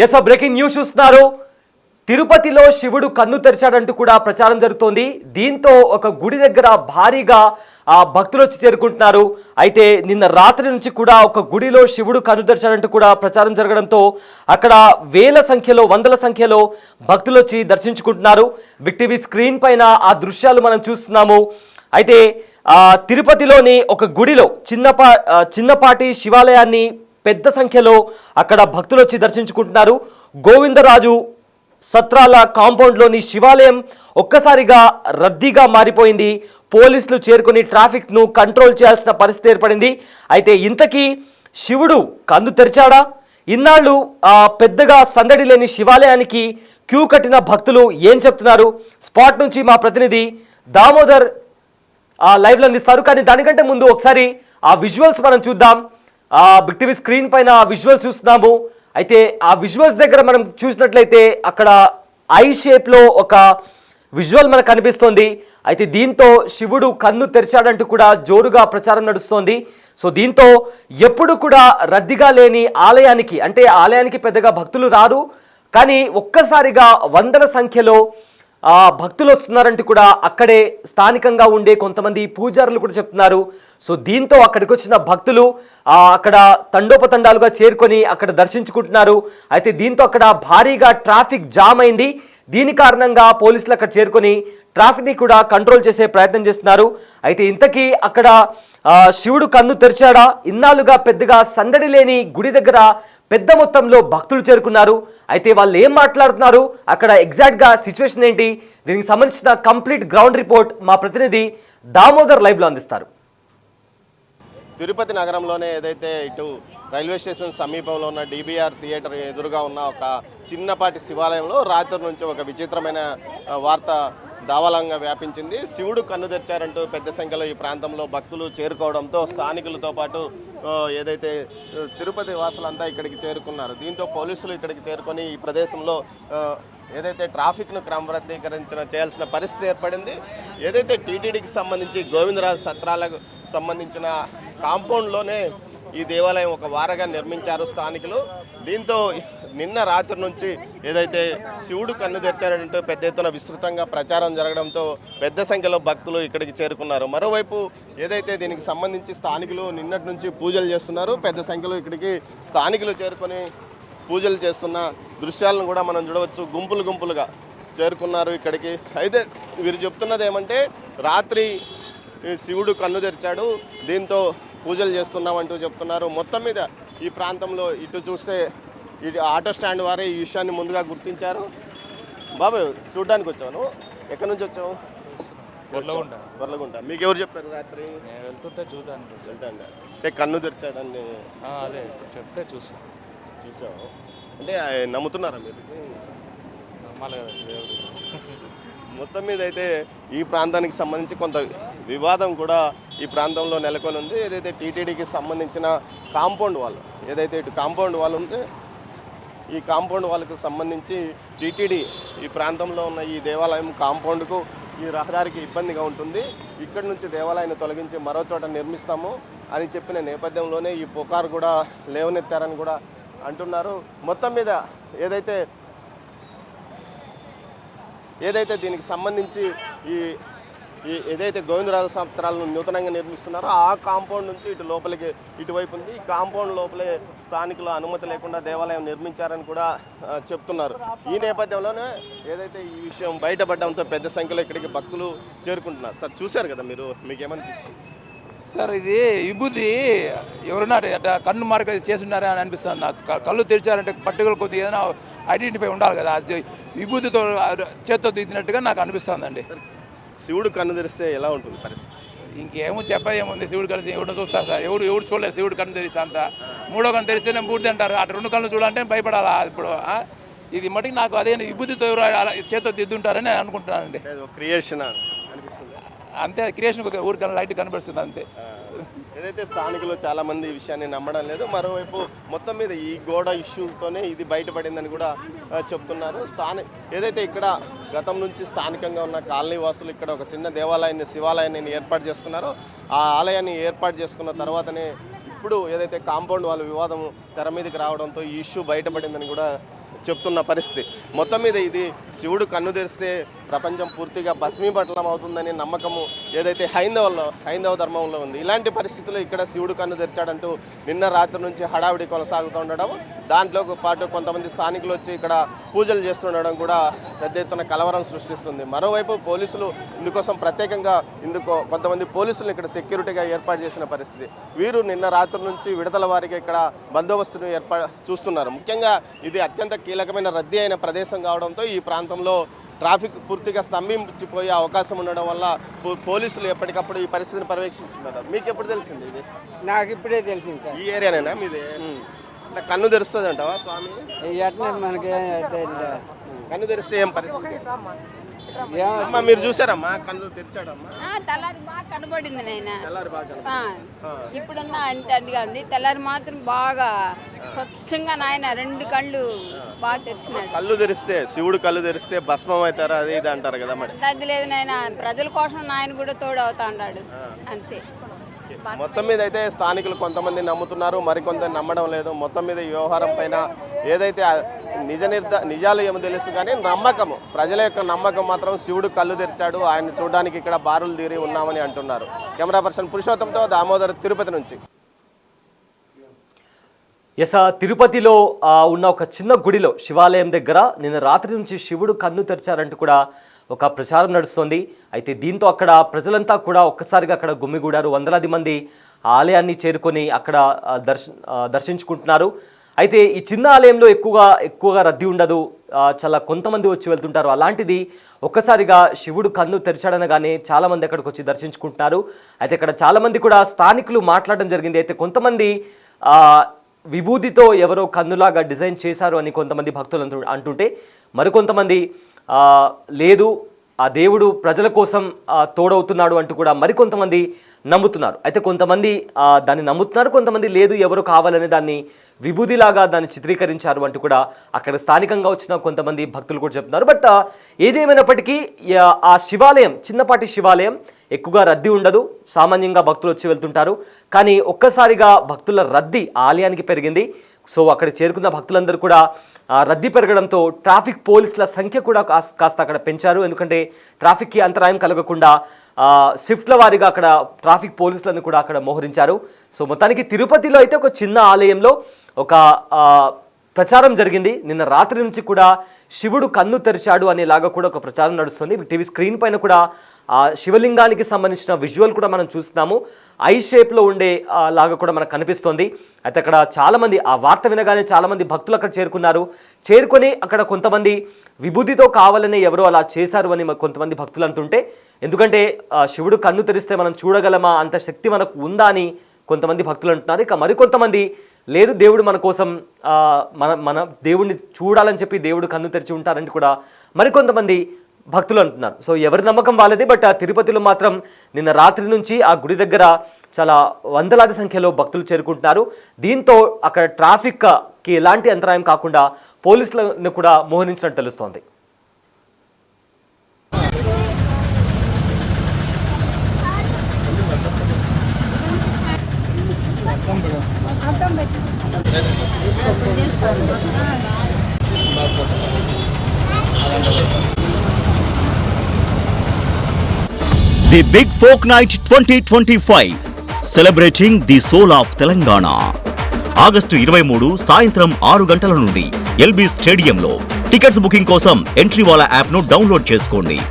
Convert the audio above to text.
Yes breaking news చూస్తున్నారు. తిరుపతిలో శివుడు కన్ను తెరిచాడంటూ కూడా ప్రచారం జరుగుతోంది. దీంతో ఒక గుడి దగ్గర భారీగా భక్తులు వచ్చి చేరుకుంటున్నారు. అయితే నిన్న రాత్రి నుంచి కూడా ఒక గుడిలో శివుడు కన్ను తెరిచాడంటూ కూడా ప్రచారం జరగడంతో అక్కడ వేల సంఖ్యలో వందల సంఖ్యలో భక్తులు వచ్చి దర్శించుకుంటున్నారు. బిగ్ టీవీ స్క్రీన్ పైన ఆ దృశ్యాలు మనం చూస్తున్నాము. అయితే తిరుపతిలోని ఒక గుడిలో చిన్నపాటి శివాలయాన్ని పెద్ద సంఖ్యలో అక్కడ భక్తులు వచ్చి దర్శించుకుంటున్నారు. గోవిందరాజు సత్రాల కాంపౌండ్లోని శివాలయం ఒక్కసారిగా రద్దీగా మారిపోయింది. పోలీసులు చేరుకొని ట్రాఫిక్ను కంట్రోల్ చేయాల్సిన పరిస్థితి ఏర్పడింది. అయితే ఇంతకీ శివుడు కన్ను తెరిచాడా? ఇన్నాళ్ళు పెద్దగా సందడి లేని శివాలయానికి క్యూ కట్టిన భక్తులు ఏం చెప్తున్నారు? స్పాట్ నుంచి మా ప్రతినిధి దామోదర్ లైవ్లో అందిస్తారు. కానీ దానికంటే ముందు ఒకసారి ఆ విజువల్స్ మనం చూద్దాం. బిగ్ టీవీ స్క్రీన్ పైన విజువల్స్ చూస్తున్నాము. అయితే ఆ విజువల్స్ దగ్గర మనం చూసినట్లయితే అక్కడ ఐ షేప్లో ఒక విజువల్ మనకు కనిపిస్తోంది. అయితే దీంతో శివుడు కన్ను తెరిచాడంటూ కూడా జోరుగా ప్రచారం నడుస్తోంది. సో దీంతో ఎప్పుడు కూడా రద్దీగా లేని ఆలయానికి, అంటే ఆలయానికి పెద్దగా భక్తులు రారు, కానీ ఒక్కసారిగా వందల సంఖ్యలో భక్తులు వస్తున్నారంటూ కూడా అక్కడే స్థానికంగా ఉండే కొంతమంది పూజారులు కూడా చెప్తున్నారు. సో దీంతో అక్కడికి వచ్చిన భక్తులు అక్కడ తండోపతండాలుగా చేరుకొని అక్కడ దర్శించుకుంటున్నారు. అయితే దీంతో అక్కడ భారీగా ట్రాఫిక్ జామ్ అయింది. దీని కారణంగా పోలీసులు అక్కడ చేరుకొని ట్రాఫిక్ని కూడా కంట్రోల్ చేసే ప్రయత్నం చేస్తున్నారు. అయితే ఇంతకీ అక్కడ శివుడు కన్ను తెరిచాడా? ఇన్నాళ్ళుగా పెద్దగా సందడి లేని గుడి దగ్గర పెద్ద మొత్తంలో భక్తులు చేరుకున్నారు. అయితే వాళ్ళు ఏం మాట్లాడుతున్నారు, అక్కడ ఎగ్జాక్ట్గా సిచ్యువేషన్ ఏంటి, దీనికి సంబంధించిన కంప్లీట్ గ్రౌండ్ రిపోర్ట్ మా ప్రతినిధి దామోదర్ లైవ్లో అందిస్తారు. తిరుపతి నగరంలోనే ఏదైతే ఇటు రైల్వే స్టేషన్ సమీపంలో ఉన్న DBR థియేటర్ ఎదురుగా ఉన్న ఒక చిన్నపాటి శివాలయంలో రాత్రి నుంచి ఒక విచిత్రమైన వార్త దావాలంగా వ్యాపించింది. శివుడు కన్ను తెరిచారంటూ పెద్ద సంఖ్యలో ఈ ప్రాంతంలో భక్తులు చేరుకోవడంతో స్థానికులతో పాటు ఏదైతే తిరుపతి వాసులంతా ఇక్కడికి చేరుకున్నారు. దీంతో పోలీసులు ఇక్కడికి చేరుకొని ఈ ప్రదేశంలో ఏదైతే ట్రాఫిక్ను క్రమబద్ధీకరించిన చేయాల్సిన పరిస్థితి ఏర్పడింది. ఏదైతే టీటీడీకి సంబంధించి గోవిందరాజు సత్రాలకు సంబంధించిన కాంపౌండ్లోనే ఈ దేవాలయం ఒక వారగా నిర్మించారు స్థానికులు. దీంతో నిన్న రాత్రి నుంచి ఏదైతే శివుడు కన్ను తెరిచారంటూ పెద్ద ఎత్తున విస్తృతంగా ప్రచారం జరగడంతో పెద్ద సంఖ్యలో భక్తులు ఇక్కడికి చేరుకున్నారు. మరోవైపు ఏదైతే దీనికి సంబంధించి స్థానికులు నిన్నటి నుంచి పూజలు చేస్తున్నారు. పెద్ద సంఖ్యలో ఇక్కడికి స్థానికులు చేరుకొని పూజలు చేస్తున్న దృశ్యాలను కూడా మనం చూడవచ్చు. గుంపులుగా చేరుకున్నారు ఇక్కడికి. అయితే వీరు చెప్తున్నది ఏమంటే, రాత్రి శివుడు కన్ను తెరిచాడు, దీంతో పూజలు చేస్తున్నామంటూ చెప్తున్నారు. మొత్తం మీద ఈ ప్రాంతంలో ఇటు చూస్తే ఇటు ఆటో స్టాండ్ వారే ఈ విషయాన్ని ముందుగా గుర్తించారు. బాబు, చూడడానికి వచ్చాను. ఎక్కడి నుంచి వచ్చావు? వర్లగుంట. మీకు ఎవరు చెప్పారు రాత్రి? వెళ్తుంటే చూడడానికి. అంటే కన్ను తెరిచాడని అదే చెప్తే చూసావు. అంటే నమ్ముతున్నారా మీరు? నమ్మాలి కదా దేవుడు. మొత్తం మీద అయితే ఈ ప్రాంతానికి సంబంధించి కొంత వివాదం కూడా ఈ ప్రాంతంలో నెలకొని ఉంది. ఏదైతే టీటీడీకి సంబంధించిన కాంపౌండ్ వాళ్ళు, ఏదైతే ఇటు కాంపౌండ్ వాళ్ళు ఉంటే ఈ కాంపౌండ్ వాళ్ళకు సంబంధించి టీటీడీ ఈ ప్రాంతంలో ఉన్న ఈ దేవాలయం కాంపౌండ్కు ఈ రహదారికి ఇబ్బందిగా ఉంటుంది, ఇక్కడి నుంచి దేవాలయాన్ని తొలగించి మరో చోట నిర్మిస్తాము అని చెప్పిన నేపథ్యంలోనే ఈ పుకారు కూడా లేవనెత్తారని కూడా అంటున్నారు. మొత్తం మీద ఏదైతే దీనికి సంబంధించి ఏదైతే గోవిందరాజు సత్రాలను నూతనంగా నిర్మిస్తున్నారో ఆ కాంపౌండ్ నుంచి ఇటు లోపలికి ఇటువైపు ఉంది. ఈ కాంపౌండ్ లోపలే స్థానికుల అనుమతి లేకుండా దేవాలయం నిర్మించారని కూడా చెప్తున్నారు. ఈ నేపథ్యంలోనే ఏదైతే ఈ విషయం బయటపడడంతో పెద్ద సంఖ్యలో ఇక్కడికి భక్తులు చేరుకుంటున్నారు. సార్, చూశారు కదా మీరు, మీకేమనిపించింది? సార్, ఇది విభూతి ఎవరన్నా కన్ను మార్క చేస్తున్నారా అని అనిపిస్తుంది నాకు. కళ్ళు తెరిచారంటే పర్టికులర్ కొద్దిగా ఏదైనా ఐడెంటిఫై ఉండాలి కదా, అది విభూతితో చేత్తో తీసినట్టుగా నాకు అనిపిస్తుందండి. శివుడు కన్ను తెరిస్తే ఎలా ఉంటుంది పరిస్థితి? ఇంకేమో చెప్పేముంది, శివుడు కలిసి ఎవరు చూస్తారు సార్, ఎవరు చూడలేదు శివుడు కన్ను తెరిస్తే. అంతా మూడో కన్ను తెరిస్తేనే బూడిద అంటారు, అటు రెండు కళ్ళు చూడాలంటే భయపడాలా ఇప్పుడు. ఇది మటుకు నాకు అదే విభూతితో ఎవరు చేత్తో దిద్దుంటారని నేను అనుకుంటున్నానండి. క్రియేషన్ అనిపిస్తుంది అంతే, క్రియేషన్ ఊరికన్నా లైట్ కనబడుతుంది అంతే. ఏదైతే స్థానికులు చాలామంది ఈ విషయాన్ని నమ్మడం లేదు. మరోవైపు మొత్తం మీద ఈ గోడ ఇష్యూతోనే ఇది బయటపడిందని కూడా చెప్తున్నారు. ఏదైతే ఇక్కడ గతం నుంచి స్థానికంగా ఉన్న కాలనీ వాసులు ఇక్కడ ఒక చిన్న దేవాలయాన్ని, శివాలయాన్ని ఏర్పాటు చేసుకున్నారో ఆ ఆలయాన్ని ఏర్పాటు చేసుకున్న తర్వాతనే ఇప్పుడు ఏదైతే కాంపౌండ్ వాళ్ళ వివాదం తెర మీదకి రావడంతో ఈ ఇష్యూ బయటపడిందని కూడా చెప్తున్న పరిస్థితి. మొత్తం మీద ఇది శివుడు కన్ను తెరిస్తే ప్రపంచం పూర్తిగా భస్మీపట్నం అవుతుందని నమ్మకము ఏదైతే హైందవ ధర్మంలో ఉంది. ఇలాంటి పరిస్థితుల్లో ఇక్కడ శివుడు కన్ను తెరిచాడంటూ నిన్న రాత్రి నుంచి హడావిడి కొనసాగుతూ ఉండడం, దాంట్లో పాటు కొంతమంది స్థానికులు వచ్చి ఇక్కడ పూజలు చేస్తుండడం కూడా పెద్ద ఎత్తున కలవరం సృష్టిస్తుంది. మరోవైపు పోలీసులు ఇందుకోసం ప్రత్యేకంగా కొంతమంది పోలీసులు ఇక్కడ సెక్యూరిటీగా ఏర్పాటు చేసిన పరిస్థితి. వీరు నిన్న రాత్రి నుంచి విడతల వారికి ఇక్కడ బందోబస్తును చూస్తున్నారు. ముఖ్యంగా ఇది అత్యంత కీలకమైన రద్దీ అయిన ప్రదేశం కావడంతో ఈ ప్రాంతంలో ట్రాఫిక్ పూర్తిగా స్తంభించిపోయే అవకాశం ఉండడం వల్ల పోలీసులు ఎప్పటికప్పుడు ఈ పరిస్థితిని పర్యవేక్షిస్తున్నారు. మీకు ఎప్పుడు తెలిసింది ఇది? నాకు ఇప్పుడే తెలిసింది సార్. ఈ ఏరియానేనా మీది? కన్ను తెరుస్తుంది అంటావా స్వామి? మనకి కన్ను తెరిస్తే ఏం పరిస్థితి? అమ్మా మీరు చూసారమ్మా కన్ను తెరిచాడమ్మా? తెల్లారి బాగా కనబడింది నాయన. తెల్లారి బాగా ఇప్పుడున్న అంతగా ఉంది. తెల్లారి మాత్రం బాగా స్వచ్ఛంగా నాయన 2 కళ్ళు బాగా తెరిచినాడు. కళ్ళు తెరిస్తే శివుడు కళ్ళు తెరిస్తే భస్మం అవుతారా అది ఇది అంటారు కదా మరి? అది లేదు నాయన, ప్రజల కోసం నాయన కూడా తోడు అవుతా ఉన్నాడు అంతే. మొత్తం మీద అయితే స్థానికులు కొంతమంది నమ్ముతున్నారు, మరికొంతమంది నమ్మడం లేదు. మొత్తం మీద ఈ వ్యవహారం పైన ఏదైతే నిజాలు ఏమో తెలుసు కానీ నమ్మకము, ప్రజల యొక్క నమ్మకం మాత్రం శివుడు కళ్ళు తెరిచాడు, ఆయన చూడడానికి ఇక్కడ బారులు తీరి ఉన్నామని అంటున్నారు. కెమెరా పర్సన్ పురుషోత్తంతో దామోదర్, తిరుపతి నుంచి. తిరుపతిలో ఉన్న ఒక చిన్న గుడిలో శివాలయం దగ్గర నిన్న రాత్రి నుంచి శివుడు కన్ను తెరిచారంటూ కూడా ఒక ప్రచారం నడుస్తోంది. అయితే దీంతో అక్కడ ప్రజలంతా కూడా ఒక్కసారిగా అక్కడ గుమ్మిగూడారు. వందలాది మంది ఆలయాన్ని చేరుకొని అక్కడ దర్శించుకుంటున్నారు. అయితే ఈ చిన్న ఆలయంలో ఎక్కువగా రద్దీ ఉండదు, చాలా కొంతమంది వచ్చి వెళ్తుంటారు. అలాంటిది ఒక్కసారిగా శివుడు కన్ను తెరిచాడనగానే చాలామంది అక్కడికి వచ్చి దర్శించుకుంటున్నారు. అయితే ఇక్కడ చాలామంది కూడా స్థానికులు మాట్లాడడం జరిగింది. అయితే కొంతమంది విభూతితో ఎవరో కన్నులాగా డిజైన్ చేశారు అని కొంతమంది భక్తులు అంటుంటే, మరికొంతమంది లేదు ఆ దేవుడు ప్రజల కోసం తోడవుతున్నాడు అంటూ కూడా మరికొంతమంది నమ్ముతున్నారు. అయితే కొంతమంది దాన్ని నమ్ముతున్నారు, కొంతమంది లేదు ఎవరు కావాలని దాన్ని విభూతిలాగా దాన్ని చిత్రీకరించారు అంటూ కూడా అక్కడ స్థానికంగా వచ్చిన కొంతమంది భక్తులు కూడా చెప్తున్నారు. బట్ ఏదేమైనప్పటికీ ఆ శివాలయం చిన్నపాటి శివాలయం, ఎక్కువగా రద్దీ ఉండదు, సామాన్యంగా భక్తులు వచ్చి వెళ్తుంటారు. కానీ ఒక్కసారిగా భక్తుల రద్దీ ఆలయానికి పెరిగింది. సో అక్కడ చేరుకున్న భక్తులందరూ కూడా రద్దీ పెరగడంతో ట్రాఫిక్ పోలీసుల సంఖ్య కూడా కాస్త అక్కడ పెంచారు. ఎందుకంటే ట్రాఫిక్కి అంతరాయం కలగకుండా షిఫ్ట్ల వారీగా అక్కడ ట్రాఫిక్ పోలీసులను కూడా అక్కడ మోహరించారు. సో మొత్తానికి తిరుపతిలో అయితే ఒక చిన్న ఆలయంలో ఒక ప్రచారం జరిగింది. నిన్న రాత్రి నుంచి కూడా శివుడు కన్ను తెరిచాడు అనేలాగా కూడా ఒక ప్రచారం నడుస్తుంది. టీవీ స్క్రీన్ పైన కూడా శివలింగానికి సంబంధించిన విజువల్ కూడా మనం చూస్తున్నాము. ఐ షేప్లో ఉండే లాగా కూడా మనకు కనిపిస్తోంది. అయితే అక్కడ చాలామంది ఆ వార్త వినగానే చాలామంది భక్తులు అక్కడ చేరుకొని అక్కడ కొంతమంది విభూతితో కావాలని ఎవరో అలా చేశారు అని కొంతమంది భక్తులు అంటుంటే, ఎందుకంటే శివుడు కన్ను తెరిస్తే మనం చూడగలమా, అంత శక్తి మనకు ఉందా అని కొంతమంది భక్తులు అంటున్నారు. ఇక మరికొంతమంది లేదు దేవుడు మన కోసం మన దేవుడిని చూడాలని చెప్పి దేవుడు కన్ను తెరిచి ఉంటారని కూడా మరికొంతమంది భక్తులు అంటున్నారు. సో ఎవరి నమ్మకం వాళ్ళది. బట్ తిరుపతిలో మాత్రం నిన్న రాత్రి నుంచి ఆ గుడి దగ్గర చాలా వందలాది సంఖ్యలో భక్తులు చేరుకుంటున్నారు. దీంతో అక్కడ ట్రాఫిక్కి ఎలాంటి అంతరాయం కాకుండా పోలీసులను కూడా మోహరించినట్టు తెలుస్తోంది. The Big Folk Night 2025 celebrating the soul of Telangana. August 23 సాయంత్రం 6 గంటల నుండి ఎల్బీ స్టేడియంలో. టికెట్స్ బుకింగ్ కోసం ఎంట్రీ వాలా యాప్ను డౌన్లోడ్ చేసుకోండి.